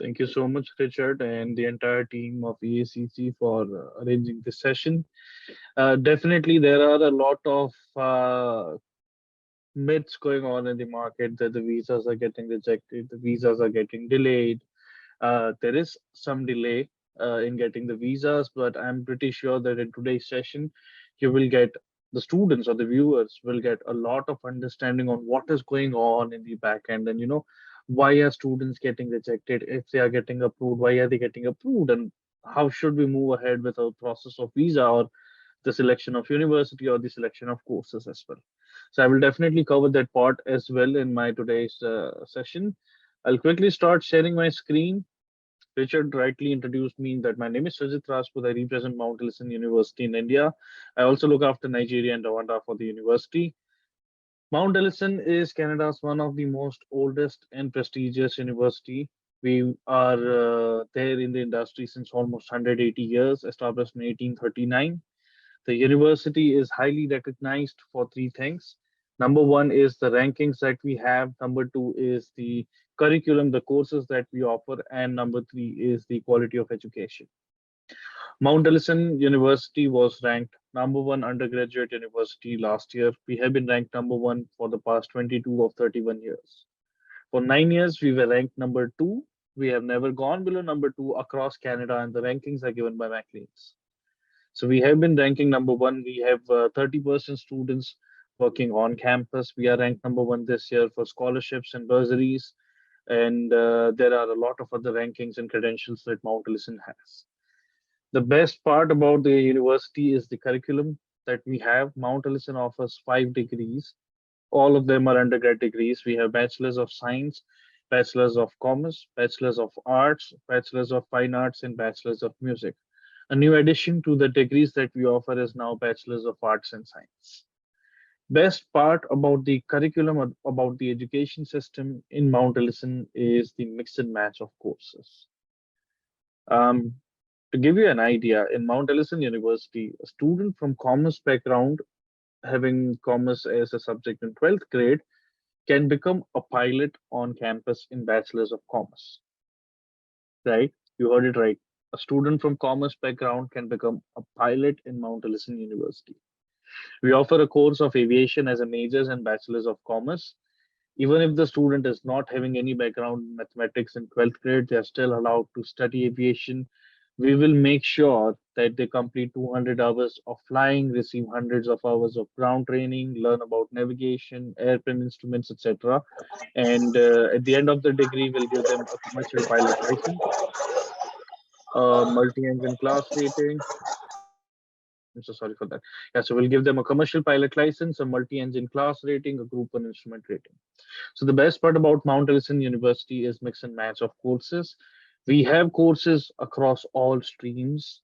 Thank you so much, Richard, and the entire team of EACC for arranging this session. Definitely, there are a lot of myths going on in the market that the visas are getting rejected, the visas are getting delayed. There is some delay in getting the visas, but I'm pretty sure that in today's session, you will get the students or the viewers will get a lot of understanding on what is going on in the back end, and why are students getting rejected? If they are getting approved, why are they getting approved? And how should we move ahead with our process of visa or the selection of university or the selection of courses as well? So I will definitely cover that part as well in my today's session. I'll quickly start sharing my screen. Richard rightly introduced me that my name is Sajid Rajput. I represent Mount Allison University in India. I also look after Nigeria and Rwanda for the university. Mount Allison is Canada's one of the most oldest and prestigious university. We are there in the industry since almost 180 years, established in 1839. The university is highly recognized for three things. Number one is the rankings that we have. Number two is the curriculum, the courses that we offer. And number three is the quality of education. Mount Allison University was ranked number one undergraduate university last year. We have been ranked number one for the past 22 of 31 years. For 9 years, we were ranked number two. We have never gone below number two across Canada, and the rankings are given by Maclean's. So we have been ranking number one. We have 30% students working on campus. We are ranked number one this year for scholarships and bursaries. And there are a lot of other rankings and credentials that Mount Allison has. The best part about the university is the curriculum that we have. Mount Allison offers 5 degrees. All of them are undergrad degrees. We have Bachelor's of Science, Bachelor's of Commerce, Bachelor's of Arts, Bachelor's of Fine Arts, and Bachelor's of Music. A new addition to the degrees that we offer is now Bachelor's of Arts and Science. Best part about the curriculum, about the education system in Mount Allison is the mix and match of courses. Um, to give you an idea, in Mount Allison University, a student from commerce background having commerce as a subject in 12th grade can become a pilot on campus in Bachelor's of Commerce, right? You heard it right. A student from commerce background can become a pilot in Mount Allison University. We offer a course of aviation as a majors and bachelor's of commerce. Even if the student is not having any background in mathematics in 12th grade, they are still allowed to study aviation. We will make sure that they complete 200 hours of flying, receive hundreds of hours of ground training, learn about navigation, airplane instruments, etc. And at the end of the degree, we'll give them a commercial pilot license, a multi-engine class rating. I'm so sorry for that. Yeah, so we'll give them a commercial pilot license, a multi-engine class rating, a group one instrument rating. So the best part about Mount Allison University is mix and match of courses. We have courses across all streams.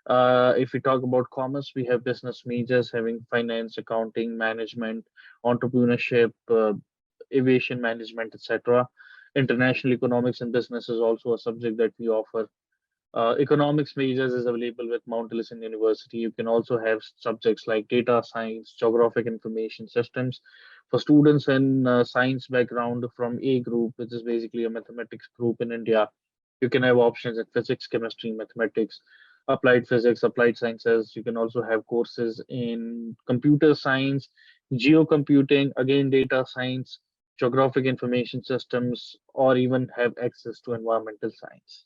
If we talk about commerce, we have business majors having finance, accounting, management, entrepreneurship, aviation management, etc. International economics and business is also a subject that we offer. Economics majors is available with Mount Allison University. You can also have subjects like data science, geographic information systems. For students in science background from A group, which is basically a mathematics group in India, you can have options in physics, chemistry, mathematics, applied physics, applied sciences. You can also have courses in computer science, geocomputing, again, data science, geographic information systems, or even have access to environmental science.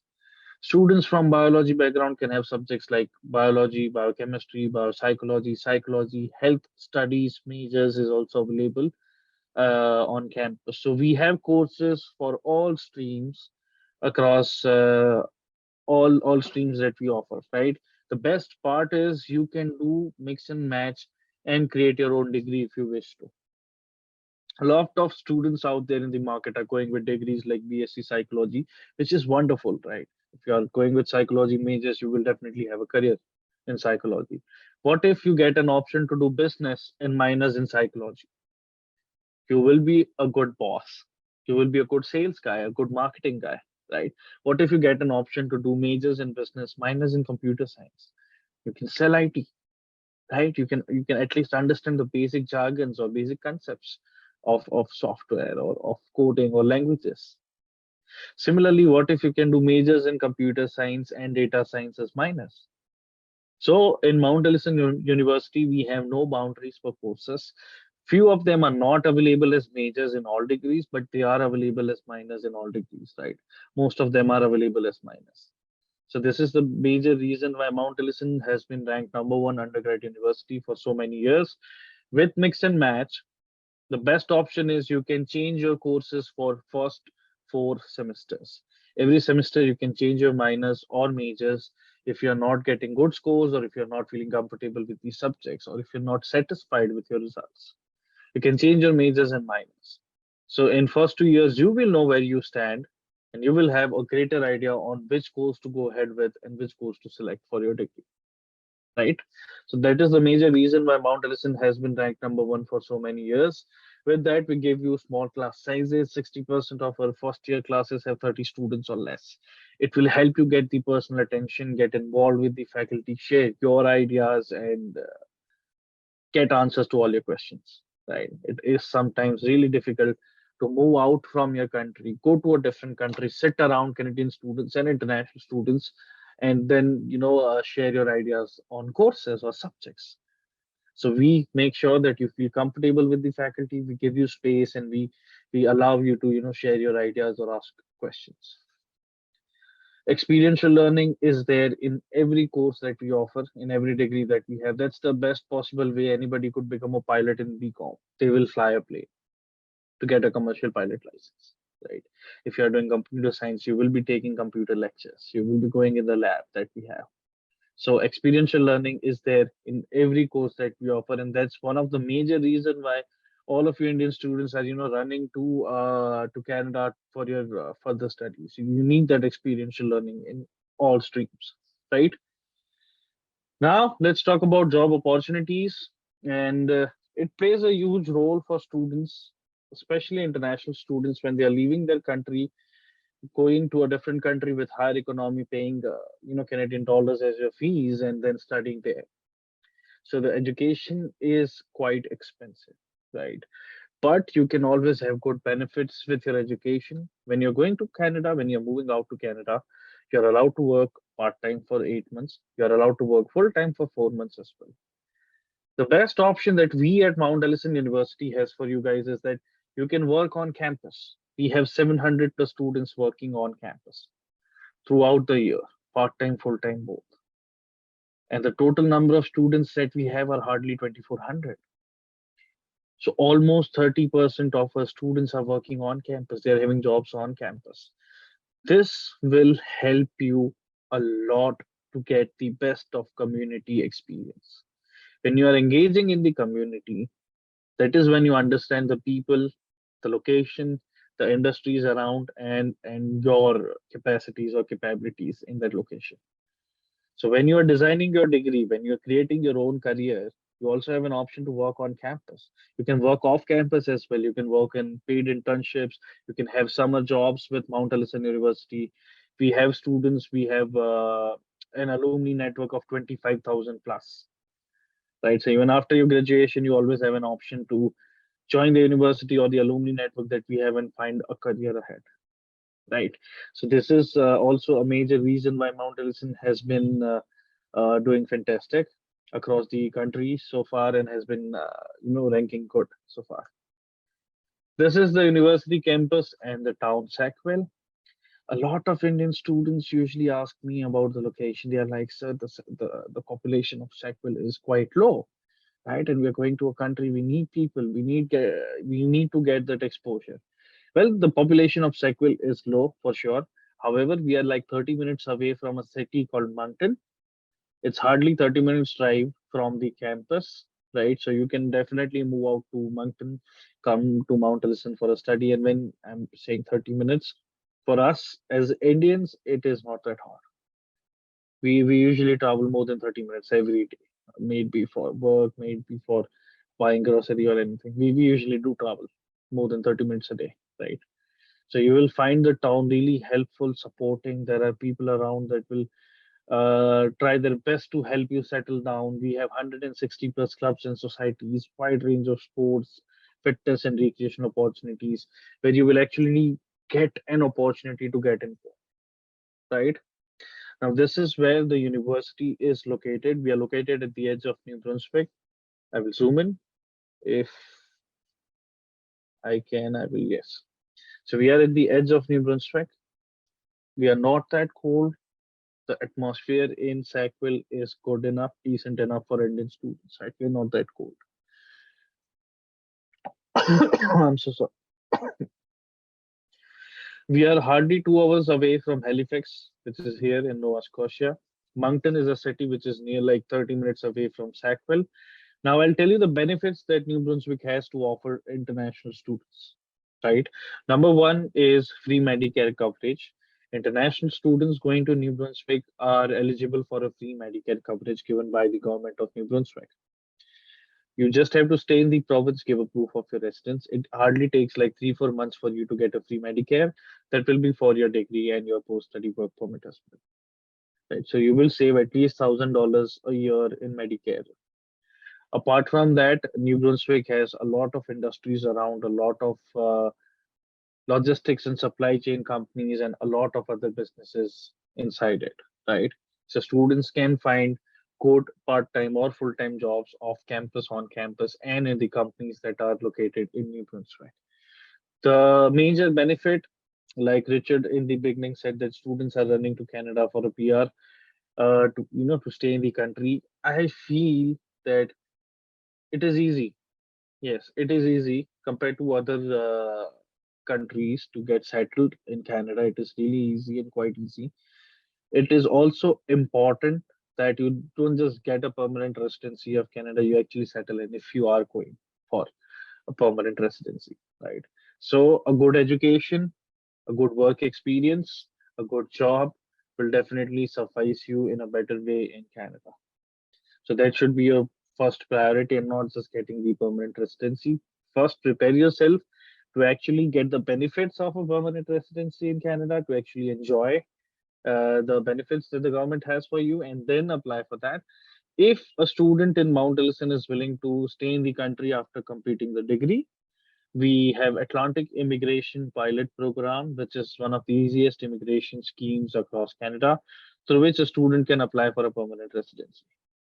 Students from biology background can have subjects like biology, biochemistry, biopsychology, psychology, health studies majors is also available on campus. So we have courses for all streams across all streams that we offer, right? The best part is you can do mix and match and create your own degree if you wish to. A lot of students out there in the market are going with degrees like BSc Psychology, which is wonderful, right? If you are going with psychology majors, you will definitely have a career in psychology. What if you get an option to do business and minors in psychology? You will be a good boss. You will be a good sales guy, a good marketing guy, right? What if you get an option to do majors in business, minors in computer science? You can sell IT, right? You can at least understand the basic jargons or basic concepts of software or of coding or languages. Similarly, what if you can do majors in computer science and data science as minors? So in Mount Allison University, we have no boundaries for courses. Few of them are not available as majors in all degrees, but they are available as minors in all degrees, right? Most of them are available as minors. So this is the major reason why Mount Allison has been ranked #1 undergrad university for so many years. With mix and match, the best option is you can change your courses for first 4 semesters. Every semester you can change your minors or majors if you're not getting good scores, or if you're not feeling comfortable with these subjects, or if you're not satisfied with your results. You can change your majors and minors. So in first 2 years, you will know where you stand, and you will have a greater idea on which course to go ahead with and which course to select for your degree, right? So that is the major reason why Mount Allison has been ranked #1 for so many years. With that, we give you small class sizes. 60% of our first year classes have 30 students or less. It will help you get the personal attention, get involved with the faculty, share your ideas, and get answers to all your questions, right? It is sometimes really difficult to move out from your country, go to a different country, sit around Canadian students and international students, and then share your ideas on courses or subjects. So we make sure that you feel comfortable with the faculty. We give you space, and we allow you to share your ideas or ask questions. Experiential learning is there in every course that we offer, in every degree that we have. That's the best possible way anybody could become a pilot in BCom. They will fly a plane to get a commercial pilot license, right? If you're doing computer science, you will be taking computer lectures. You will be going in the lab that we have. So experiential learning is there in every course that we offer, and that's one of the major reason why all of you Indian students are running to Canada for your further studies. You need that experiential learning in all streams, right? Now let's talk about job opportunities, and it plays a huge role for students, especially international students, when they are leaving their country, going to a different country with higher economy, paying Canadian dollars as your fees, and then studying there. So the education is quite expensive, right? But you can always have good benefits with your education. When you're going to Canada, when you're moving out to Canada, you're allowed to work part-time for 8 months. You're allowed to work full-time for 4 months as well. The best option that we at Mount Allison University has for you guys is that you can work on campus. We have 700 plus students working on campus throughout the year, part-time, full-time, both. And the total number of students that we have are hardly 2,400. So almost 30% of our students are working on campus. They're having jobs on campus. This will help you a lot to get the best of community experience. When you are engaging in the community, that is when you understand the people, the location, the industries around, and your capacities or capabilities in that location. So when you are designing your degree, when you're creating your own career, you also have an option to work on campus. You can work off campus as well. You can work in paid internships. You can have summer jobs with Mount Allison University. We have students, we have an alumni network of 25,000 plus, right? So even after your graduation, you always have an option to join the university or the alumni network that we have and find a career ahead, right? So this is also a major reason why Mount Allison has been doing fantastic across the country so far, and has been ranking good so far. This is the university campus and the town Sackville. A lot of Indian students usually ask me about the location. They are like, sir, the population of Sackville is quite low, right? And we're going to a country, we need people, we need to get that exposure. Well, the population of Sackville is low for sure. However, we are like 30 minutes away from a city called Moncton. It's hardly 30 minutes drive from the campus, right? So you can definitely move out to Moncton, come to Mount Allison for a study. And when I'm saying 30 minutes, for us as Indians, it is not that hard. We usually travel more than 30 minutes every day, maybe for work, maybe for buying grocery or anything. We usually do travel more than 30 minutes a day, right? So you will find the town really helpful, supporting. There are people around that will try their best to help you settle down. We have 160 plus clubs and societies, wide range of sports, fitness and recreation opportunities, where you will actually get an opportunity to get involved, right? Now, this is where the university is located. We are located at the edge of New Brunswick. I will zoom in if I can. I will, yes. So we are at the edge of New Brunswick. We are not that cold. The atmosphere in Sackville is good enough, decent enough for Indian students. Right? We're not that cold. I'm so sorry. We are hardly 2 hours away from Halifax, which is here in Nova Scotia. Moncton is a city which is near like 30 minutes away from Sackville. Now, I'll tell you the benefits that New Brunswick has to offer international students, right? Number one is free Medicare coverage. International students going to New Brunswick are eligible for a free Medicare coverage given by the government of New Brunswick. You just have to stay in the province, give a proof of your residence. It hardly takes like 3-4 months for you to get a free Medicare. That will be for your degree and your post-study work permit as well. Right. So you will save at least $1,000 a year in Medicare. Apart from that, New Brunswick has a lot of industries around, a lot of logistics and supply chain companies, and a lot of other businesses inside it, right? So students can find good part-time or full-time jobs off campus, on campus, and in the companies that are located in New Brunswick. The major benefit, like Richard in the beginning said, that students are running to Canada for a PR, to stay in the country. I feel that it is easy. Yes, it is easy compared to other countries to get settled in Canada. It is really easy and quite easy. It is also important that you don't just get a permanent residency of Canada, you actually settle in if you are going for a permanent residency, right? So, a good education, a good work experience, a good job will definitely suffice you in a better way in Canada. So that should be your first priority and not just getting the permanent residency. First, prepare yourself to actually get the benefits of a permanent residency in Canada, to actually enjoy the benefits that the government has for you, and then apply for that. If a student in Mount Allison is willing to stay in the country after completing the degree, we have Atlantic Immigration Pilot Program, which is one of the easiest immigration schemes across Canada, through which a student can apply for a permanent residency.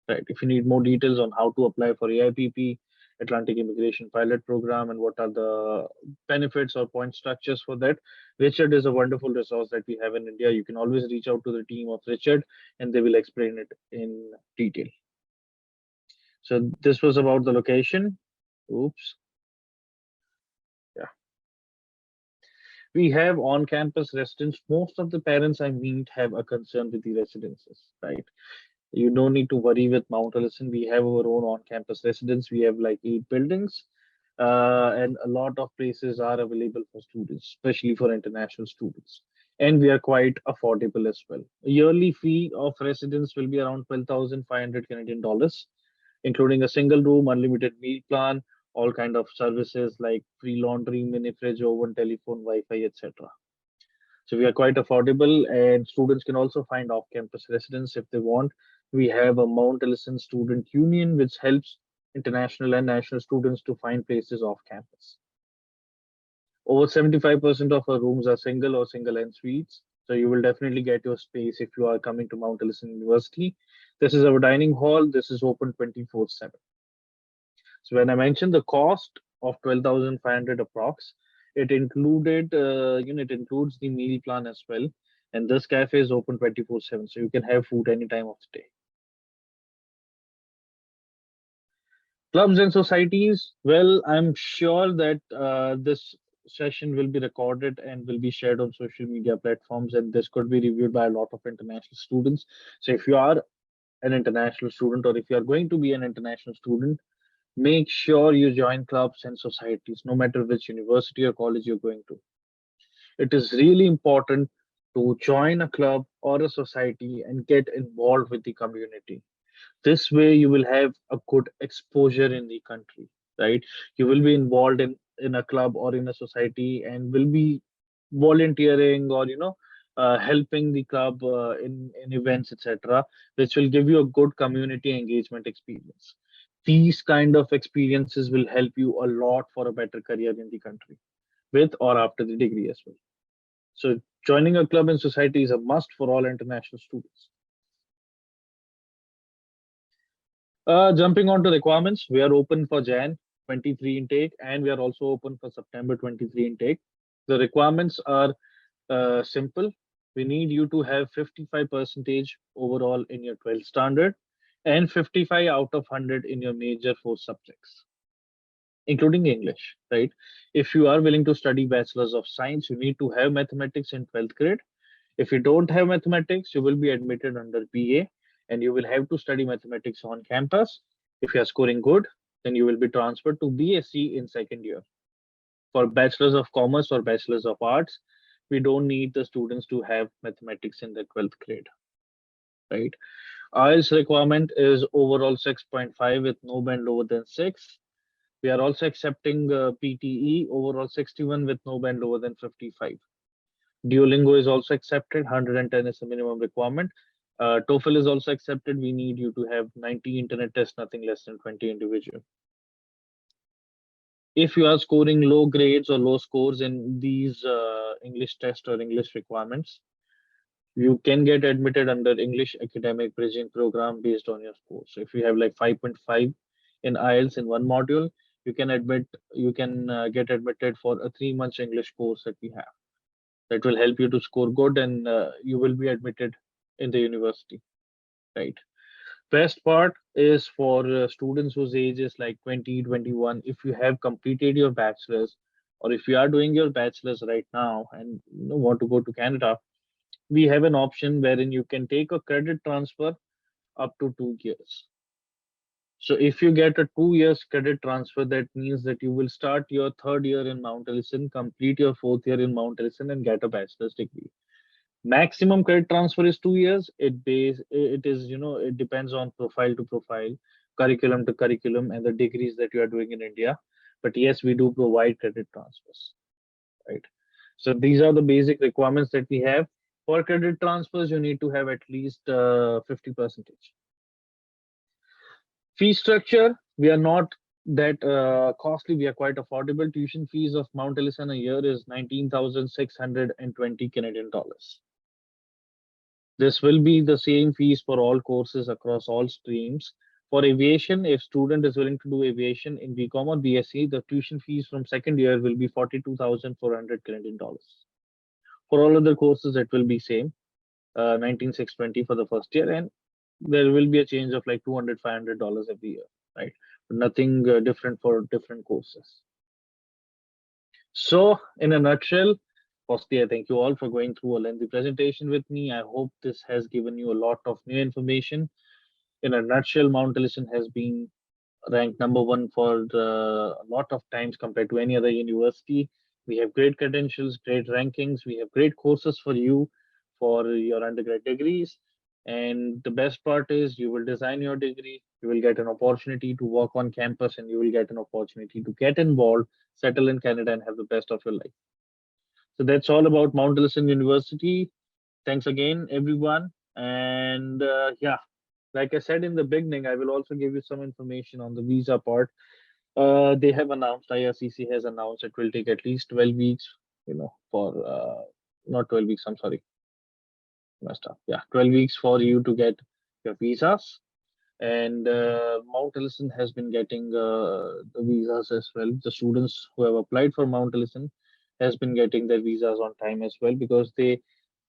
Right. If you need more details on how to apply for AIPP, Atlantic Immigration Pilot Program, and what are the benefits or point structures for that, Richard is a wonderful resource that we have in India. You can always reach out to the team of Richard and they will explain it in detail. So this was about the location. Oops. Yeah. We have on-campus residents. Most of the parents I meet have a concern with the residences, right? You don't need to worry with Mount Allison. We have our own on-campus residence. We have like 8 buildings, and a lot of places are available for students, especially for international students. And we are quite affordable as well. A yearly fee of residence will be around 12,500 Canadian dollars, including a single room, unlimited meal plan, all kind of services like free laundry, mini fridge, oven, telephone, Wi-Fi, etc. So we are quite affordable, and students can also find off-campus residence if they want. We have a Mount Allison Student Union, which helps international and national students to find places off campus. Over 75% of our rooms are single or single en suites. So you will definitely get your space if you are coming to Mount Allison University. This is our dining hall. This is open 24/7. So when I mentioned the cost of 12,500 approx, it includes the meal plan as well. And this cafe is open 24/7, so you can have food any time of the day. Clubs and societies, well, I'm sure that this session will be recorded and will be shared on social media platforms, and this could be reviewed by a lot of international students. So if you are an international student, or if you are going to be an international student, make sure you join clubs and societies, no matter which university or college you're going to. It is really important to join a club or a society and get involved with the community. This way, you will have a good exposure in the country, right? You will be involved in a club or in a society and will be volunteering or helping the club in events, etc., which will give you a good community engagement experience. These kind of experiences will help you a lot for a better career in the country, with or after the degree as well. So joining a club and society is a must for all international students. Jumping on to requirements, we are open for Jan 23 intake and we are also open for September 23 intake. The requirements are simple. We need you to have 55 percentage overall in your 12th standard and 55 out of 100 in your major 4 subjects, including English, right? If you are willing to study Bachelor's of Science, you need to have mathematics in 12th grade. If you don't have mathematics, you will be admitted under BA and you will have to study mathematics on campus. If you are scoring good, then you will be transferred to BSc in second year. For Bachelor's of Commerce or Bachelor's of Arts, we don't need the students to have mathematics in the 12th grade, right? IELTS requirement is overall 6.5 with no band lower than 6. We are also accepting PTE overall 61 with no band lower than 55. Duolingo is also accepted. 110 is the minimum requirement. TOEFL is also accepted. We need you to have 90 internet tests, nothing less than 20 individual. If you are scoring low grades or low scores in these English test or English requirements, you can get admitted under English academic bridging program based on your score. So if you have like 5.5 in IELTS in one module, you can get admitted for a 3 months English course that we have. That will help you to score good and you will be admitted in the university, right? Best part is for students whose age is like 20, 21. If you have completed your bachelor's or if you are doing your bachelor's right now and want to go to Canada, we have an option wherein you can take a credit transfer up to 2 years. So if you get a 2 years credit transfer, that means that you will start your third year in Mount Allison, complete your fourth year in Mount Allison, and get a bachelor's degree. Maximum credit transfer is 2 years. It is, it depends on profile to profile, curriculum to curriculum, and the degrees that you are doing in India. But yes, we do provide credit transfers, right? So these are the basic requirements that we have. For credit transfers, you need to have at least 50 percentage. Fee structure, we are not that costly. We are quite affordable. Tuition fees of Mount Allison a year is 19,620 Canadian dollars. This will be the same fees for all courses across all streams. For aviation, if student is willing to do aviation in BCom or BSc, the tuition fees from second year will be 42,400 Canadian dollars. For all other courses, it will be same, 19,620 for the first year, and there will be a change of like $200, $500 every year, right? But nothing different for different courses. So, in a nutshell, firstly, I thank you all for going through a lengthy presentation with me. I hope this has given you a lot of new information. In a nutshell, Mount Allison has been ranked #1 for a lot of times compared to any other university. We have great credentials, great rankings. We have great courses for you for your undergrad degrees. And the best part is you will design your degree, you will get an opportunity to work on campus, and you will get an opportunity to get involved, settle in Canada, and have the best of your life. So that's all about Mount Allison University. Thanks again, everyone. And yeah, like I said in the beginning, I will also give you some information on the visa part. They have announced, IRCC has announced it will take at least 12 weeks, for not 12 weeks, I'm sorry, messed up. Yeah, 12 weeks for you to get your visas. And Mount Allison has been getting the visas as well. The students who have applied for Mount Allison has been getting their visas on time as well because they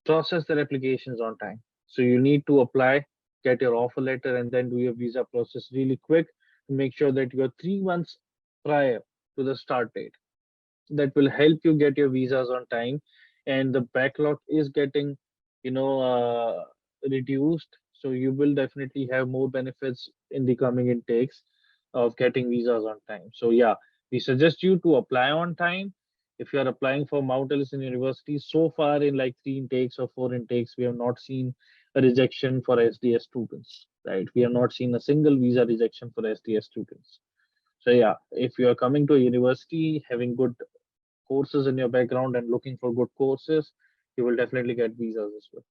process their applications on time. So you need to apply, get your offer letter, and then do your visa process really quick to make sure that you're 3 months prior to the start date. That will help you get your visas on time, and the backlog is getting, reduced. So you will definitely have more benefits in the coming intakes of getting visas on time. So yeah, we suggest you to apply on time if you are applying for Mount Allison University. So far, in like 3 intakes or 4 intakes, we have not seen a rejection for SDS students, right? We have not seen a single visa rejection for SDS students. So yeah, if you are coming to a university having good courses in your background and looking for good courses, you will definitely get visas as well.